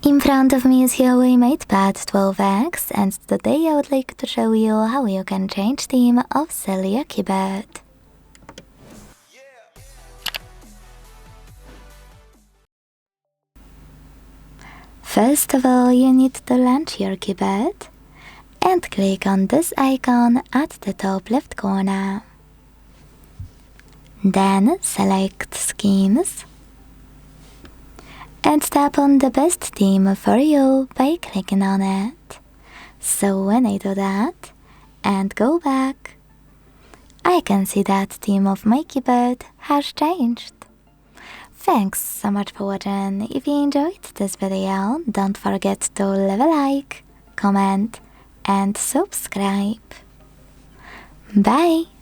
In front of me is Huawei MatePad 12X, and today I would like to show you how you can change theme of Celia Keyboard. First of all, you need to launch your keyboard and click on this icon at the top left corner. Then select Skins and tap on the best theme for you by clicking on it. So when I do that and go back, I can see that theme of my keyboard has changed. Thanks so much for watching. If you enjoyed this video, don't forget to leave a like, comment and subscribe. Bye!